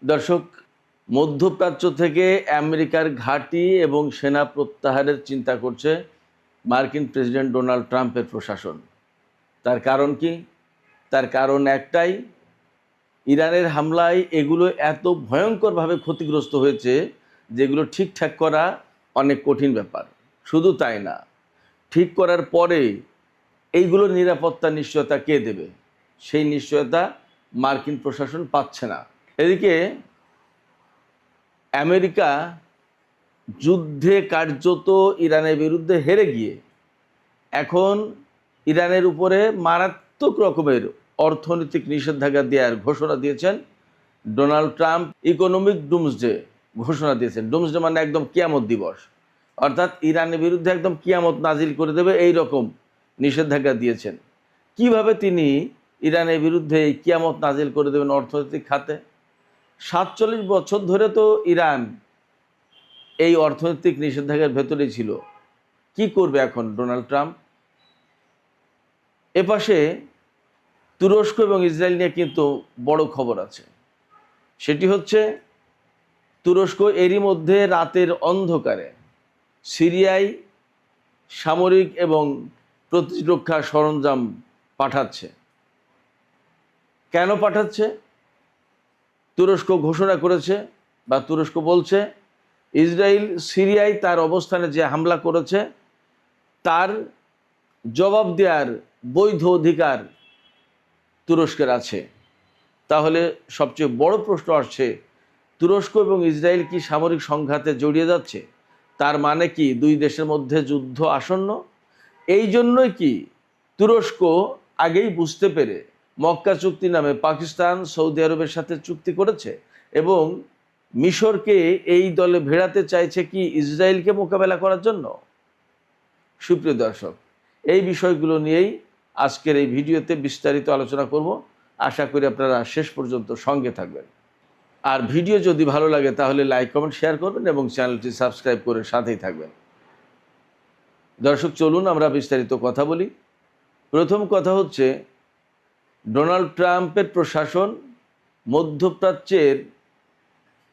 দর্শক, মধ্যপ্রাচ্য থেকে আমেরিকার ঘাঁটি এবং সেনা প্রত্যাহারের চিন্তা করছে মার্কিন প্রেসিডেন্ট ডোনাল্ড ট্রাম্পের প্রশাসন। তার কারণ কি? তার কারণ একটাই, ইরানের হামলায় এগুলো এত ভয়ঙ্করভাবে ক্ষতিগ্রস্ত হয়েছে যেগুলো ঠিকঠাক করা অনেক কঠিন ব্যাপার। শুধু তাই না, ঠিক করার পরে এইগুলোর নিরাপত্তা নিশ্চয়তা কে দেবে? সেই নিশ্চয়তা মার্কিন প্রশাসন পাচ্ছে না। এদিকে আমেরিকা যুদ্ধে কার্যত ইরানের বিরুদ্ধে হেরে গিয়ে এখন ইরানের উপরে মারাত্মক রকমের অর্থনৈতিক নিষেধাজ্ঞা দেওয়ার ঘোষণা দিয়েছেন ডোনাল্ড ট্রাম্প। ইকোনমিক ডুমসডে ঘোষণা দিয়েছেন। ডুমসডে মানে একদম কিয়ামত দিবস, অর্থাৎ ইরানের বিরুদ্ধে একদম কিয়ামত নাজিল করে দেবে এই রকম নিষেধাজ্ঞা দিয়েছেন। কিভাবে তিনি ইরানের বিরুদ্ধে এই কিয়ামত নাজিল করে দেবেন অর্থনৈতিক খাতে? 47 বছর ধরে তো ইরান এই অর্থনৈতিক নিষেধাজ্ঞার ভেতরেই ছিল। কি করবে এখন ডোনাল্ড ট্রাম্প? এপাশে তুরস্ক এবং ইসরায়েল নিয়ে কিন্তু বড় খবর আছে। সেটি হচ্ছে, তুরস্ক এরই মধ্যে রাতের অন্ধকারে সিরিয়ায় সামরিক এবং প্রতিরক্ষা সরঞ্জাম পাঠাচ্ছে। কেন পাঠাচ্ছে? তুরস্ক ঘোষণা করেছে বা তুরস্ক বলছে, ইসরায়েল সিরিয়ায় তার অবস্থানে যে হামলা করেছে তার জবাব দেওয়ার বৈধ অধিকার তুরস্কের আছে। তাহলে সবচেয়ে বড় প্রশ্ন আসছে, তুরস্ক এবং ইসরায়েল কি সামরিক সংঘাতে জড়িয়ে যাচ্ছে? তার মানে কি দুই দেশের মধ্যে যুদ্ধ আসন্ন? এই জন্যই কি তুরস্ক আগেই বুঝতে পেরে মক্কা চুক্তি নামে পাকিস্তান সৌদি আরবের সাথে চুক্তি করেছে এবং মিশরকে এই দলে ভেড়াতে চাইছে কি ইসরায়েলকে মোকাবেলা করার জন্য? সুপ্রিয় দর্শক, এই বিষয়গুলো নিয়েই আজকের এই ভিডিওতে বিস্তারিত আলোচনা করব। আশা করি আপনারা শেষ পর্যন্ত সঙ্গে থাকবেন। আর ভিডিও যদি ভালো লাগে তাহলে লাইক, কমেন্ট, শেয়ার করবেন এবং চ্যানেলটি সাবস্ক্রাইব করে সাথেই থাকবেন। দর্শক, চলুন আমরা বিস্তারিত কথা বলি। প্রথম কথা হচ্ছে, ডোনাল্ড ট্রাম্পের প্রশাসন মধ্যপ্রাচ্যের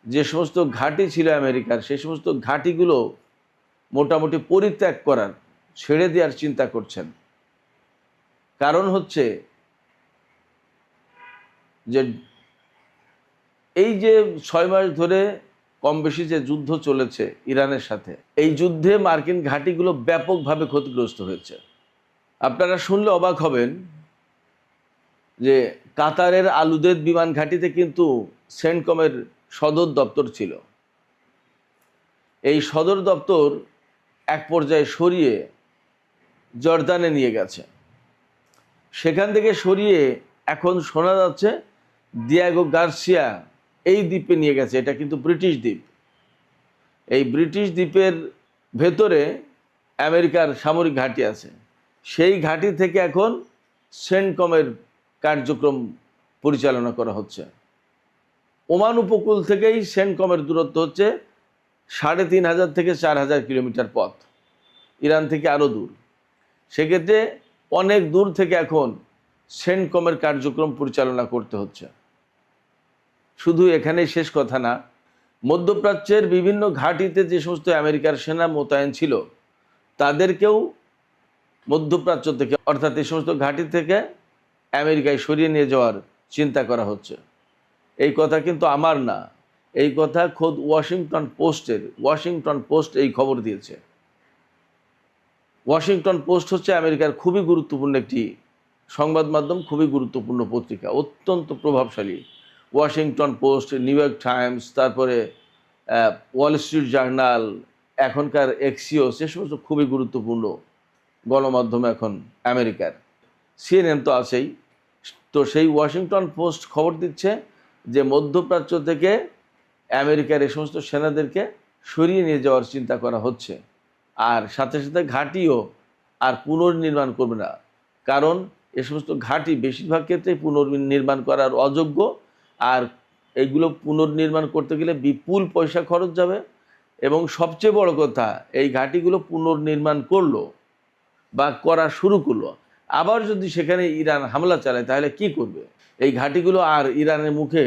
যে সমস্ত ঘাঁটি ছিল আমেরিকার, সেই সমস্ত ঘাঁটিগুলো মোটামুটি পরিত্যাগ করার, ছেড়ে দেওয়ার চিন্তা করছেন। কারণ হচ্ছে যে এই যে 6 মাস ধরে কম বেশি যে যুদ্ধ চলেছে ইরানের সাথে, এই যুদ্ধে মার্কিন ঘাঁটিগুলো ব্যাপকভাবে ক্ষতিগ্রস্ত হয়েছে। আপনারা শুনলে অবাক হবেন যে কাতারের আলুদেদ বিমান ঘাঁটিতে কিন্তু সেন্টকমের সদর দপ্তর ছিল। এই সদর দপ্তর এক পর্যায়ে সরিয়ে জর্দানে নিয়ে গেছে। সেখান থেকে সরিয়ে এখন শোনা যাচ্ছে দিয়েগো গার্সিয়া এই দ্বীপে নিয়ে গেছে। এটা কিন্তু ব্রিটিশ দ্বীপ। এই ব্রিটিশ দ্বীপের ভেতরে আমেরিকার সামরিক ঘাঁটি আছে। সেই ঘাঁটি থেকে এখন সেন্টকমের কার্যক্রম পরিচালনা করা হচ্ছে। ওমান উপকূল থেকেই সেন্টকমের দূরত্ব হচ্ছে 3500 থেকে 4000 কিলোমিটার পথ। ইরান থেকে আরও দূর। সেক্ষেত্রে অনেক দূর থেকে এখন সেন্টকমের কার্যক্রম পরিচালনা করতে হচ্ছে। শুধু এখানেই শেষ কথা না, মধ্যপ্রাচ্যের বিভিন্ন ঘাঁটিতে যে সমস্ত আমেরিকার সেনা মোতায়েন ছিল তাদেরকেও মধ্যপ্রাচ্য থেকে, অর্থাৎ এই সমস্ত ঘাঁটি থেকে আমেরিকায় সরিয়ে নিয়ে যাওয়ার চিন্তা করা হচ্ছে। এই কথা কিন্তু আমার না, এই কথা খোদ ওয়াশিংটন পোস্ট এই খবর দিয়েছে। ওয়াশিংটন পোস্ট হচ্ছে আমেরিকার খুবই গুরুত্বপূর্ণ একটি সংবাদ মাধ্যম, খুবই গুরুত্বপূর্ণ পত্রিকা, অত্যন্ত প্রভাবশালী। Washington post, new York Times, তারপরে ওয়াল স্ট্রিট জার্নাল, এখনকার এক্সিওস, সে সমস্ত খুবই গুরুত্বপূর্ণ গণমাধ্যম এখন আমেরিকার। সিএনএন তো আছেই। তো সেই ওয়াশিংটন পোস্ট খবর দিচ্ছে যে মধ্যপ্রাচ্য থেকে আমেরিকার এই সমস্ত সেনাদেরকে সরিয়ে নিয়ে যাওয়ার চিন্তা করা হচ্ছে। আর সাথে সাথে ঘাঁটিও আর পুনর্নির্মাণ করবে না, কারণ এ সমস্ত ঘাঁটি বেশিরভাগ ক্ষেত্রে পুনর্নির্মাণ করার অযোগ্য। আর এইগুলো পুনর্নির্মাণ করতে গেলে বিপুল পয়সা খরচ যাবে। এবং সবচেয়ে বড় কথা, এই ঘাঁটিগুলো পুনর্নির্মাণ করলো বা করা শুরু করলো, আবার যদি সেখানে ইরান হামলা চালায় তাহলে কি করবে? এই ঘাঁটিগুলো আর ইরানের মুখে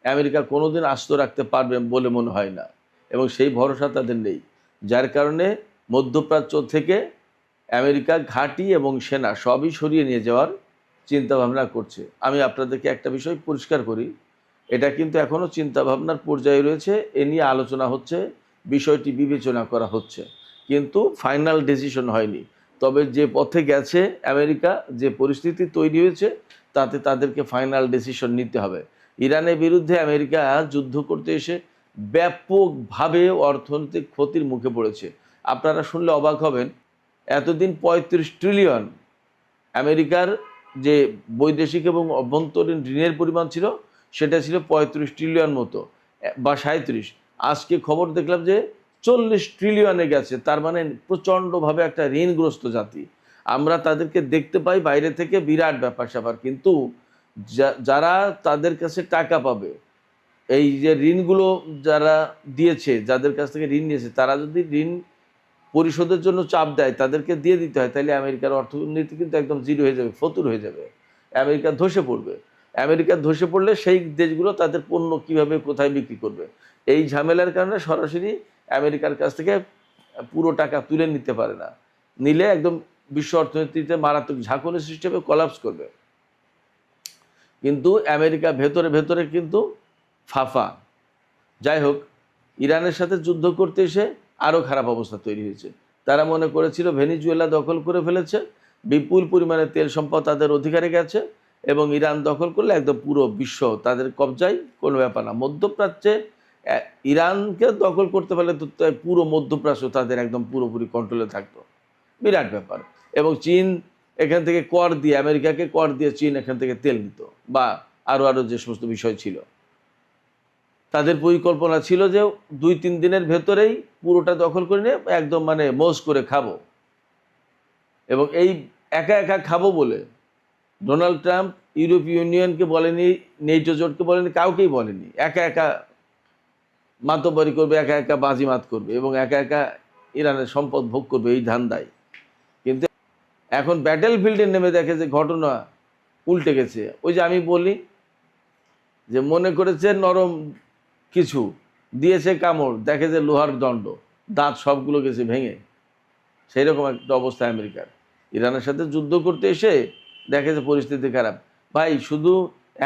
আমেরিকা কোনোদিন আস্ত রাখতে পারবে বলে মনে হয় না, এবং সেই ভরসা তাদের নেই। যার কারণে মধ্যপ্রাচ্য থেকে আমেরিকা ঘাঁটি এবং সেনা সবই সরিয়ে নিয়ে যাওয়ার চিন্তাভাবনা করছে। আমি আপনাদেরকে একটা বিষয় পরিষ্কার করি, এটা কিন্তু এখনও চিন্তাভাবনার পর্যায়ে রয়েছে, এ নিয়ে আলোচনা হচ্ছে, বিষয়টি বিবেচনা করা হচ্ছে, কিন্তু ফাইনাল ডিসিশন হয়নি। তবে যে পথে গেছে আমেরিকা, যে পরিস্থিতি তৈরি হয়েছে, তাতে তাদেরকে ফাইনাল ডিসিশন নিতে হবে। ইরানের বিরুদ্ধে আমেরিকা যুদ্ধ করতে এসে ব্যাপকভাবে অর্থনৈতিক ক্ষতির মুখে পড়েছে। আপনারা শুনলে অবাক হবেন, এতদিন ৩৫ ট্রিলিয়ন আমেরিকার যে বৈদেশিক এবং অভ্যন্তরীণ ঋণের পরিমাণ ছিল, সেটা ছিল ৩৫ ট্রিলিয়ন মতো বা ৩৭। আজকে খবর দেখলাম যে ৪০ ট্রিলিয়নে গেছে। তার মানে প্রচণ্ডভাবে একটা ঋণগ্রস্ত জাতি। আমরা তাদেরকে দেখতে পাই বাইরে থেকে, বিরাট ব্যাপার স্যাপার, কিন্তু যারা তাদের কাছে টাকা পাবে, এই যে ঋণগুলো যারা দিয়েছে, যাদের কাছ থেকে ঋণ নিয়েছে, তারা যদি ঋণ পরিশোধের জন্য চাপ দেয়, তাদেরকে দিয়ে দিতে হয়, তাহলে আমেরিকার অর্থনীতি কিন্তু একদম জিরো হয়ে যাবে, ফতুর হয়ে যাবে, আমেরিকা ধসে পড়বে। আমেরিকা ধসে পড়লে সেই দেশগুলো তাদের পণ্য কিভাবে কোথায় বিক্রি করবে, এই ঝামেলার কারণে সরাসরি আমেরিকার কাছ থেকে পুরো টাকা তুলে নিতে পারে না। নিলে একদম বিশ্ব অর্থনীতিতে মারাত্মক ঝাঁকুনির সৃষ্টি হবে, কলাপস করবে। কিন্তু আমেরিকা ভেতরে ভেতরে কিন্তু ফাফা। যাই হোক, ইরানের সাথে যুদ্ধ করতে এসে আরও খারাপ অবস্থা তৈরি হয়েছে। তারা মনে করেছিল ভেনিজুয়েলা দখল করে ফেলেছে, বিপুল পরিমাণে তেল সম্পদ তাদের অধিকারে গেছে, এবং ইরান দখল করলে একদম পুরো বিশ্ব তাদের কবজায়, কোনো ব্যাপার না। মধ্যপ্রাচ্যে ইরানকে দখল করতে পারলে তো পুরো মধ্যপ্রাচ্য তাদের একদম পুরোপুরি কন্ট্রোলে থাকতো, বিরাট ব্যাপার। এবং চীন এখান থেকে কর দিয়ে, আমেরিকাকে কর দিয়ে চীন এখান থেকে তেল নিত, বা আরও যে সমস্ত বিষয় ছিল। তাদের পরিকল্পনা ছিল যে ২-৩ দিনের ভেতরেই পুরোটা দখল করে নিয়ে একদম মানে মোজ করে খাবো। এবং এই একা একা খাবো বলে ডোনাল্ড ট্রাম্প ইউরোপীয় ইউনিয়নকে বলেনি, নেটো জোটকে বলেনি, কাউকেই বলেনি। একা একা মাতব্বরি করবে, একা একা বাজিমাত করবে, এবং একা একা ইরানের সম্পদ ভোগ করবে, এই ধান্দায়। কিন্তু এখন ব্যাটেল ফিল্ডে নেমে দেখে যে ঘটনা উল্টে গেছে। ওই যে আমি বলি যে মনে করেছে নরম কিছু, দিয়েছে কামড়, দেখে যে লোহার দণ্ড, দাঁত সবগুলো গেছে ভেঙে। সেই রকম একটা অবস্থা আমেরিকার। ইরানের সাথে যুদ্ধ করতে এসে দেখে যে পরিস্থিতি খারাপ। ভাই, শুধু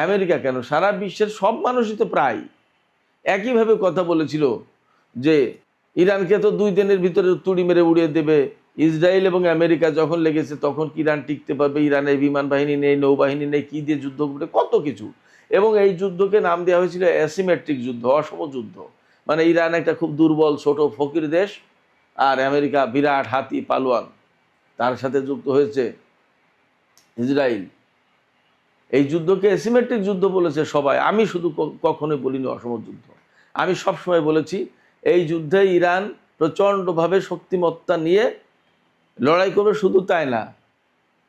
আমেরিকা কেন, সারা বিশ্বের সব মানুষই তো প্রায় একইভাবে কথা বলেছিল যে ইরানকে তো 2 দিনের ভিতরে তুড়ি মেরে উড়িয়ে দেবে। ইসরায়েল এবং আমেরিকা যখন লেগেছে তখন কি ইরান টিকতে পারবে? ইরানের বিমান বাহিনী নেই, নৌবাহিনী নেই, কী দিয়ে যুদ্ধ করবে, কত কিছু। এবং এই যুদ্ধকে নাম দেওয়া হয়েছিল অ্যাসিমেট্রিক যুদ্ধ, অসম যুদ্ধ। মানে ইরান একটা খুব দুর্বল ছোট ফকির দেশ, আর আমেরিকা বিরাট হাতি পালোয়ান, তার সাথে যুক্ত হয়েছে ইসরায়েল। এই যুদ্ধকে অ্যাসিমেট্রিক যুদ্ধ বলেছে সবাই, আমি শুধু কখনোই বলিনি অসম যুদ্ধ। আমি সবসময় বলেছি এই যুদ্ধে ইরান প্রচণ্ডভাবে শক্তিমত্তা নিয়ে লড়াই করবে। শুধু তাই না,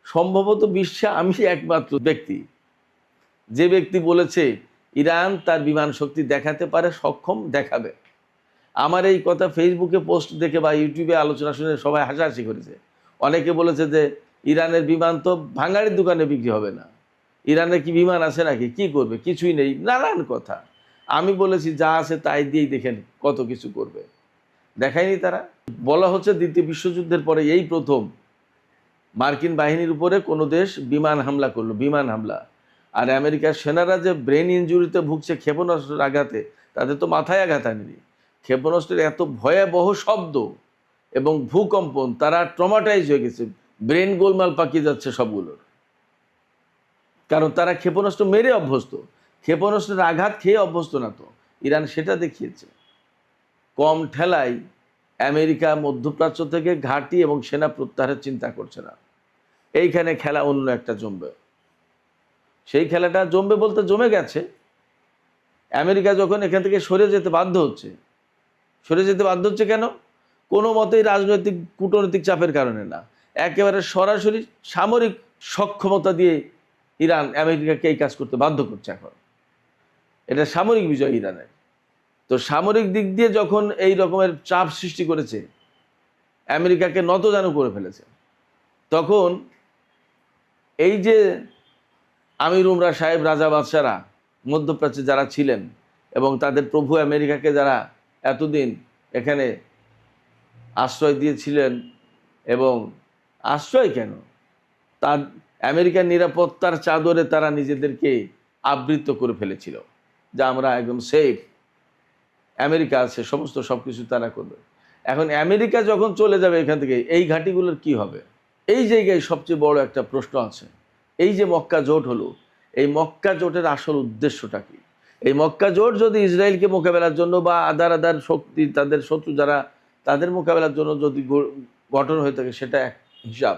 সম্ভবত বিশ্বে আমি একমাত্র ব্যক্তি যে ব্যক্তি বলেছে ইরান তার বিমান শক্তি দেখাতে পারে, সক্ষম, দেখাবে। আমার এই কথা ফেসবুকে পোস্ট দেখে বা ইউটিউবে আলোচনা শুনে সবাই হাসাহাসি করেছে। অনেকে বলেছে যে ইরানের বিমান তো ভাঙাড়ির দোকানে বিক্রি হবে না, ইরানে কি বিমান আছে নাকি, কি করবে, কিছুই নেই, নানান কথা। আমি বলেছি যা আছে তাই দিয়েই দেখেন কত কিছু করবে। দেখায়নি তারা। বলা হচ্ছে দ্বিতীয় বিশ্বযুদ্ধের পরে এই প্রথম মার্কিন বাহিনীর উপরে কোনো দেশ বিমান হামলা করলো, বিমান হামলা। আর আমেরিকার সেনারা যে ব্রেন ইনজুরিতে ভুগছে ক্ষেপণাস্ত্রের আঘাতে, তাদের তো মাথায় আঘাত আনেনি, ক্ষেপণাস্ত্রের এত ভয়াবহ শব্দ এবং ভূকম্পন, তারা ট্রমাটাইজ হয়ে গেছে, ব্রেন গোলমাল পাকিয়ে যাচ্ছে সবগুলোর। কারণ তারা ক্ষেপণাস্ত্র মেরে অভ্যস্ত, ক্ষেপণাস্ত্রের আঘাত খেয়ে অভ্যস্ত না। তো ইরান সেটা দেখিয়েছে। কম ঠেলায় আমেরিকা মধ্যপ্রাচ্য থেকে ঘাঁটি এবং সেনা প্রত্যাহারের চিন্তা করছে না। এইখানে খেলা অন্য একটা জমবে। সেই খেলাটা জমবে বলতে জমে গেছে। আমেরিকা যখন এখান থেকে সরে যেতে বাধ্য হচ্ছে, কেন? কোনো মতেই রাজনৈতিক কূটনৈতিক চাপের কারণে না, একেবারে সরাসরি সামরিক সক্ষমতা দিয়ে ইরান আমেরিকাকে এই কাজ করতে বাধ্য করছে। এখন এটা সামরিক বিজয় ইরানের। তো সামরিক দিক দিয়ে যখন এই রকমের চাপ সৃষ্টি করেছে, আমেরিকাকে নতজানু করে ফেলেছে, তখন এই যে আমির উমরা সাহেব, রাজা বাদশারা মধ্যপ্রাচ্যে যারা ছিলেন, এবং তাদের প্রভু আমেরিকাকে যারা এতদিন এখানে আশ্রয় দিয়েছিলেন, এবং আশ্রয় কেন, তার আমেরিকার নিরাপত্তার চাদরে তারা নিজেদেরকে আবৃত করে ফেলেছিল, যা আমরা একদম সেফ, আমেরিকা আছে, সমস্ত সব কিছু তারা করবে। এখন আমেরিকা যখন চলে যাবে এখান থেকে, এই ঘাঁটিগুলোর কি হবে? এই জায়গায় সবচেয়ে বড় একটা প্রশ্ন আছে। এই যে মক্কা জোট হলো, এই মক্কা জোটের আসল উদ্দেশ্যটা কি? এই মক্কা জোট যদি ইসরায়েলকে মোকাবেলার জন্য বা আদার শক্তি, তাদের শত্রু যারা, তাদের মোকাবেলার জন্য যদি গঠন হয়ে থাকে, সেটা এক হিসাব।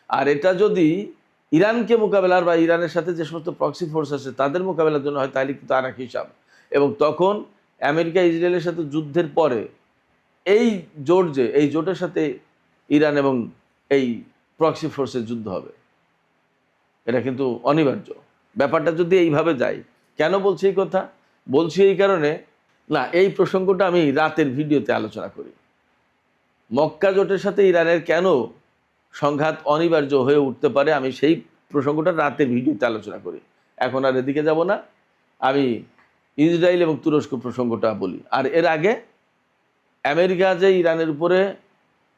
আর এটা যদি ইরানকে মোকাবেলার বা ইরানের সাথে যে সমস্ত প্রক্সি ফোর্স আছে তাদের মোকাবেলার জন্য হয়, তাহলে কিন্তু আর এক হিসাব। এবং তখন আমেরিকা ইসরায়েলের সাথে যুদ্ধের পরে এই জোট, যে এই জোটের সাথে ইরান এবং এই প্রক্সি ফোর্সের যুদ্ধ হবে, এটা কিন্তু অনিবার্য। ব্যাপারটা যদি এইভাবে যায়, কেন বলছি এই কথা? বলছি এই কারণে, না, এই প্রসঙ্গটা আমি রাতের ভিডিওতে আলোচনা করি। মক্কা জোটের সাথে ইরানের কেন সংঘাত অনিবার্য হয়ে উঠতে পারে, আমি সেই প্রসঙ্গটা রাতের ভিডিওতে আলোচনা করি। এখন আর এদিকে যাব না, আমি ইসরায়েল এবং তুরস্ক প্রসঙ্গটা বলি। আর এর আগে আমেরিকা যে ইরানের উপরে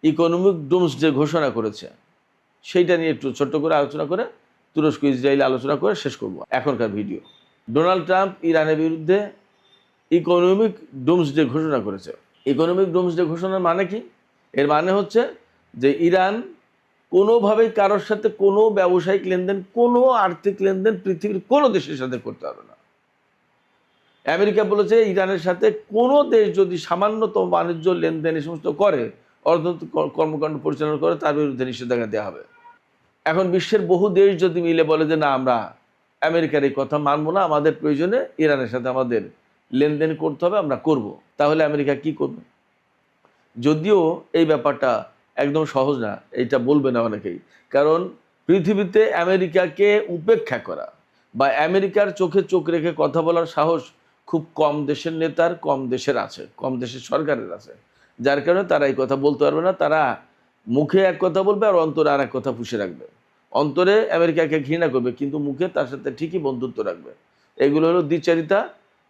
ইকোনমিক ডুমসডে ঘোষণা করেছে, সেইটা নিয়ে একটু ছোট্ট করে আলোচনা করে তুরস্ক ইসরায়েল আলোচনা করে শেষ করব এখনকার ভিডিও। ডোনাল্ড ট্রাম্প ইরানের বিরুদ্ধে ইকোনমিক ডুমসডে ঘোষণা করেছে। ইকোনমিক ডুমসডে ঘোষণার মানে কি? এর মানে হচ্ছে যে ইরান কোনোভাবেই কারোর সাথে কোনো ব্যবসায়িক লেনদেন, কোনো আর্থিক লেনদেন পৃথিবীর কোনো দেশের সাথে করতে পারবে না। আমেরিকা বলেছে ইরানের সাথে কোনো দেশ যদি সামান্যতম বাণিজ্য লেনদেন এই সমস্ত করে, অর্থনৈতিক কর্মকাণ্ড পরিচালনা করে, তার বিরুদ্ধে নিষেধাজ্ঞা দেওয়া হবে। এখন বিশ্বের বহু দেশ যদি মিলে বলে যে না, আমরা আমেরিকার এই কথা মানবো না, আমাদের প্রয়োজনে ইরানের সাথে আমাদের লেনদেন করতে হবে, আমরা করব, তাহলে আমেরিকা কি করবে? যদিও এই ব্যাপারটা একদম সহজ না, এটা বলবে না অনেকেই, কারণ পৃথিবীতে আমেরিকাকে উপেক্ষা করা বা আমেরিকার চোখে চোখ রেখে কথা বলার সাহস খুব কম দেশের নেতার, কম দেশের আছে, কম দেশের সরকারের আছে, যার কারণে তারা এই কথা বলতে পারবে না। তারা মুখে এক কথা বলবে আর অন্তরে আর এক কথা পুষে রাখবে। অন্তরে আমেরিকাকে ঘৃণা করবে, কিন্তু মুখে তার সাথে ঠিকই বন্ধুত্ব রাখবে। এগুলো হলো দ্বিচারিতা,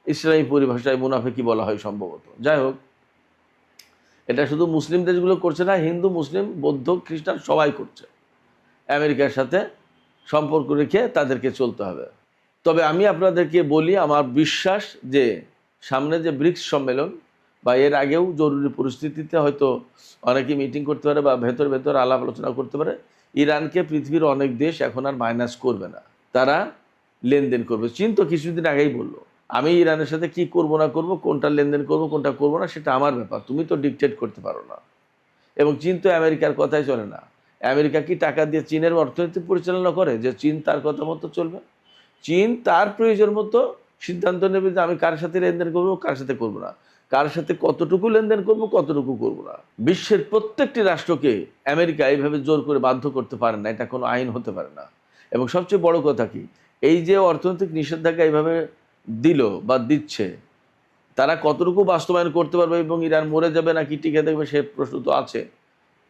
ইসলামী পরিভাষায় মুনাফিকি বলা হয় সম্ভবত। যাই হোক, এটা শুধু মুসলিম দেশগুলো করছে না, হিন্দু, মুসলিম, বৌদ্ধ, খ্রিস্টান সবাই করছে। আমেরিকার সাথে সম্পর্ক রেখে তাদেরকে চলতে হবে। তবে আমি আপনাদেরকে বলি, আমার বিশ্বাস যে সামনে যে ব্রিক্স সম্মেলন বা এর আগেও জরুরি পরিস্থিতিতে হয়তো অনেকে মিটিং করতে পারে বা ভেতর ভেতর আলাপ আলোচনা করতে পারে, ইরানকে পৃথিবীর অনেক দেশ এখন আর মাইনাস করবে না, তারা লেনদেন করবে। চীন তো কিছুদিন আগেই বললো, আমি ইরানের সাথে কি করব না করব, কোনটা লেনদেন করব কোনটা করব না, সেটা আমার ব্যাপার, তুমি তো ডিকটেট করতে পারো না। এবং চীন তো আমেরিকার কথাই চলে না। আমেরিকা কি টাকা দিয়ে চীনের অর্থনীতি পরিচালনা করে যে চীন তার কথা মতো চলবে? চীন তার প্রয়োজন মতো সিদ্ধান্ত নেবে যে আমি কার সাথে লেনদেন করবো, কার সাথে করবো না, কার সাথে কতটুকু লেনদেন করবো, কতটুকু করবো না। বিশ্বের প্রত্যেকটি রাষ্ট্রকে আমেরিকা এইভাবে জোর করে বাধ্য করতে পারে না, এটা কোনো আইন হতে পারে না। এবং সবচেয়ে বড় কথা কি, এই যে অর্থনৈতিক নিষেধাজ্ঞা এইভাবে দিল বা দিচ্ছে, তারা কতটুকু বাস্তবায়ন করতে পারবে এবং ইরান মরে যাবে নাকি টিকে থাকবে, সে প্রশ্ন তো আছে।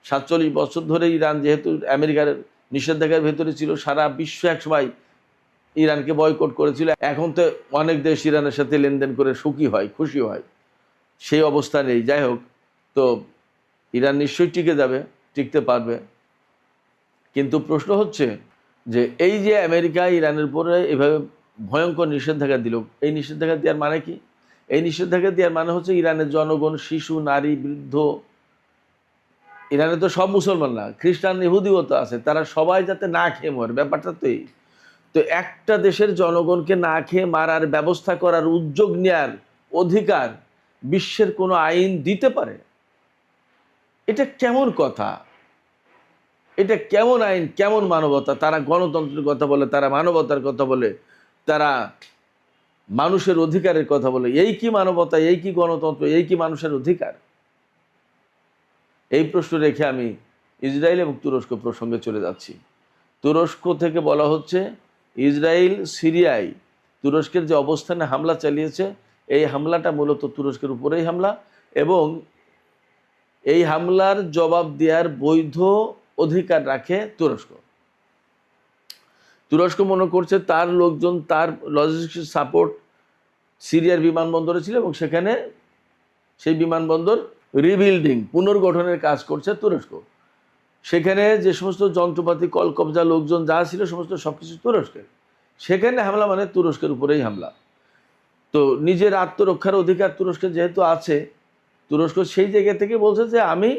47 বছর ধরে ইরান যেহেতু আমেরিকার নিষেধাজ্ঞার ভেতরে ছিল, সারা বিশ্ব একসময় ইরানকে বয়কট করেছিল। এখন তো অনেক দেশ ইরানের সাথে লেনদেন করে সুখী হয়, খুশি হয়, সেই অবস্থা নেই। যাই হোক, তো ইরান নিশ্চয়ই টিকে যাবে, টিকতে পারবে। কিন্তু প্রশ্ন হচ্ছে যে এই যে আমেরিকা ইরানের উপরে এভাবে ভয়ঙ্কর নিষেধাজ্ঞা দিল, এই নিষেধাজ্ঞা দেওয়ার মানে কি? এই নিষেধাজ্ঞা দেওয়ার মানে হচ্ছে ইরানের জনগণ, শিশু, নারী, বৃদ্ধ, ইরানে তো সব মুসলমান না, খ্রিস্টান, ইহুদিও তো আছে, তারা সবাই যাতে না খেয়ে মরে, ব্যাপারটা তো এই। তো একটা দেশের জনগণকে না খেয়ে মারার ব্যবস্থা করার, উদ্যোগ নেওয়ার অধিকার বিশ্বের কোনো আইন দিতে পারে? এটা কেমন কথা? এটা কেমন আইন, কেমন মানবতা? তারা গণতন্ত্রের কথা বলে, তারা মানবতার কথা বলে, তারা মানুষের অধিকারের কথা বলে। এই কি মানবতা, এই কি গণতন্ত্র, এই কি মানুষের অধিকার? এই প্রশ্ন রেখে আমি ইসরায়েল এবং তুরস্ক প্রসঙ্গে চলে যাচ্ছি। তুরস্ক থেকে বলা হচ্ছে ইসরায়েল সিরিয়ায় তুরস্কের যে অবস্থানে হামলা চালিয়েছে, এই হামলাটা মূলত তুরস্কের উপরেই হামলা, এবং এই হামলার জবাব দেওয়ার বৈধ অধিকার রাখে তুরস্ক। তুরস্ক মনে করছে তার লোকজন, তার লজিস্টিক সাপোর্ট, সিরিয়ার বিমানবন্দরে ছিল এবং সেখানে সেই বিমানবন্দর রিবিল্ডিং পুনর্গঠনের কাজ করছে তুরস্ক। সেখানে যে সমস্ত যন্ত্রপাতি, কলকবজা, লোকজন যা ছিল সমস্ত সবকিছু তুরস্কের। সেখানে হামলা মানে তুরস্কের উপরেই হামলা। তো নিজের আত্মরক্ষার অধিকার তুরস্কের যেহেতু আছে, তুরস্ক সেই জায়গা থেকে বলছে যে আমি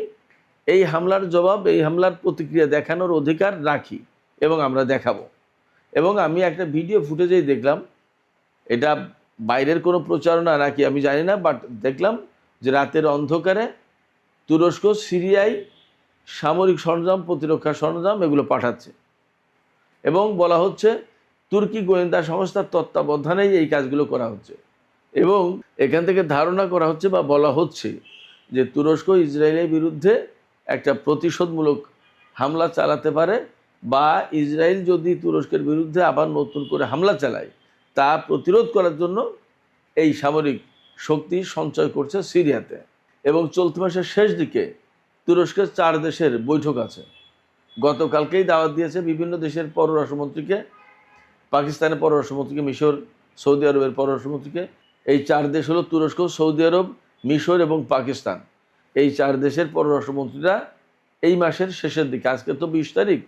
এই হামলার জবাব, এই হামলার প্রতিক্রিয়া দেখানোর অধিকার রাখি এবং আমরা দেখাবো। এবং আমি একটা ভিডিও ফুটেজেই দেখলাম, এটা বাইরের কোনো প্রচারণা নাকি আমি জানি না, বাট দেখলাম যে রাতের অন্ধকারে তুরস্ক সিরিয়ায় সামরিক সরঞ্জাম, প্রতিরক্ষা সরঞ্জাম এগুলো পাঠাচ্ছে এবং বলা হচ্ছে তুর্কি গোয়েন্দা সংস্থার তত্ত্বাবধানেই এই কাজগুলো করা হচ্ছে। এবং এখান থেকে ধারণা করা হচ্ছে বা বলা হচ্ছে যে তুরস্ক ইসরায়েলের বিরুদ্ধে একটা প্রতিশোধমূলক হামলা চালাতে পারে, বা ইসরায়েল যদি তুরস্কের বিরুদ্ধে আবার নতুন করে হামলা চালায় তা প্রতিরোধ করার জন্য এই সামরিক শক্তি সঞ্চয় করছে সিরিয়াতে। এবং চলতি মাসের শেষ দিকে তুরস্কের 4 দেশের বৈঠক আছে। গতকালকেই দাওয়াত দিয়েছে বিভিন্ন দেশের পররাষ্ট্রমন্ত্রীকে, পাকিস্তানের পররাষ্ট্রমন্ত্রীকে, মিশর, সৌদি আরবের পররাষ্ট্রমন্ত্রীকে। এই 4 দেশ হলো তুরস্ক, সৌদি আরব, মিশর এবং পাকিস্তান। এই 4 দেশের পররাষ্ট্রমন্ত্রীরা এই মাসের শেষের দিকে, আজকে তো 20 তারিখ,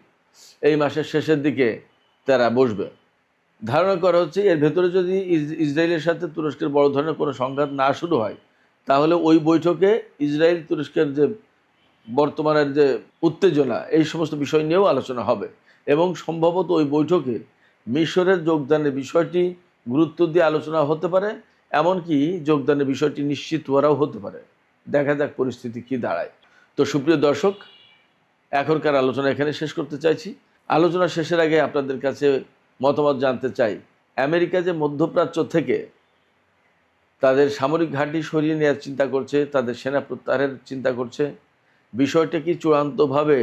এই মাসের শেষের দিকে তারা বসবে। ধারণা করা হচ্ছে এর ভেতরে যদি ইসরায়েলের সাথে তুরস্কের বড় ধরনের কোনো সংঘাত না শুরু হয়, তাহলে ওই বৈঠকে ইসরায়েল তুরস্কের যে বর্তমানের যে উত্তেজনা, এই সমস্ত বিষয় নিয়েও আলোচনা হবে। এবং সম্ভবত ওই বৈঠকে মিশরের যোগদানের বিষয়টি গুরুত্ব দিয়ে আলোচনা হতে পারে, এমনকি যোগদানের বিষয়টি নিশ্চিত করাও হতে পারে। দেখা যাক পরিস্থিতি কি দাঁড়ায়। তো সুপ্রিয় দর্শক, এখনকার আলোচনা এখানে শেষ করতে চাইছি। আলোচনা শেষের আগে আপনাদের কাছে মতামত জানতে চাই, আমেরিকা যে মধ্যপ্রাচ্য থেকে তাদের সামরিক ঘাঁটি সরিয়ে নেওয়ার চিন্তা করছে, তাদের সেনা প্রত্যাহারের চিন্তা করছে, বিষয়টা কি চূড়ান্তভাবে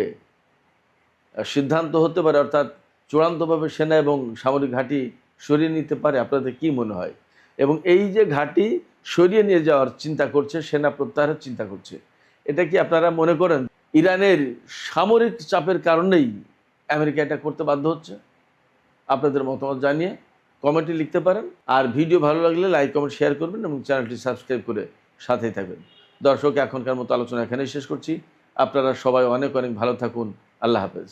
সিদ্ধান্ত হতে পারে, অর্থাৎ চূড়ান্তভাবে সেনা এবং সামরিক ঘাঁটি সরিয়ে নিতে পারে? আপনাদের কি মনে হয়? এবং এই যে ঘাঁটি সরিয়ে নিয়ে যাওয়ার চিন্তা করছে, সেনা প্রত্যাহারের চিন্তা করছে, এটা কি আপনারা মনে করেন ইরানের সামরিক চাপের কারণেই আমেরিকা এটা করতে বাধ্য হচ্ছে? আপনাদের মতামত জানিয়ে কমেন্টে লিখতে পারেন। আর ভিডিও ভালো লাগলে লাইক, কমেন্ট, শেয়ার করবেন এবং চ্যানেলটি সাবস্ক্রাইব করে সাথেই থাকবেন। দর্শক, এখনকার মতো আলোচনা এখানেই শেষ করছি। আপনারা সবাই অনেক অনেক ভালো থাকুন। আল্লাহ হাফেজ।